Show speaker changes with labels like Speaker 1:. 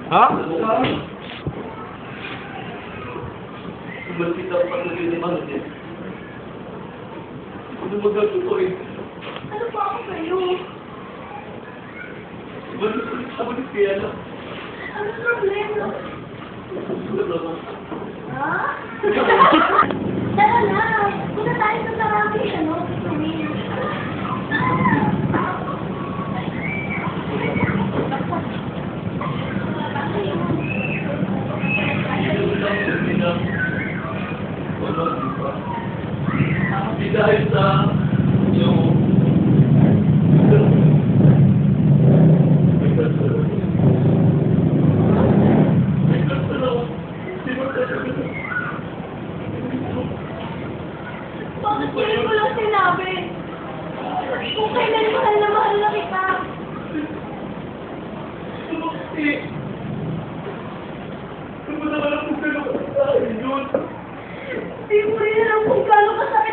Speaker 1: Ha?
Speaker 2: Malapit ako patuloy ni Mano din. Ano magagawa eh?
Speaker 3: Ano pa ako sa'yo?
Speaker 2: Ako ni Piano.
Speaker 3: Ano problema? Ha? Tara na! Punta tayo sa maraming ano, sabihin.
Speaker 2: Dahil sa yung
Speaker 3: Bakit hindi ko lang sinabi? Kung kailan mahal na kita. Hindi mo rin alam kung gaano kasakit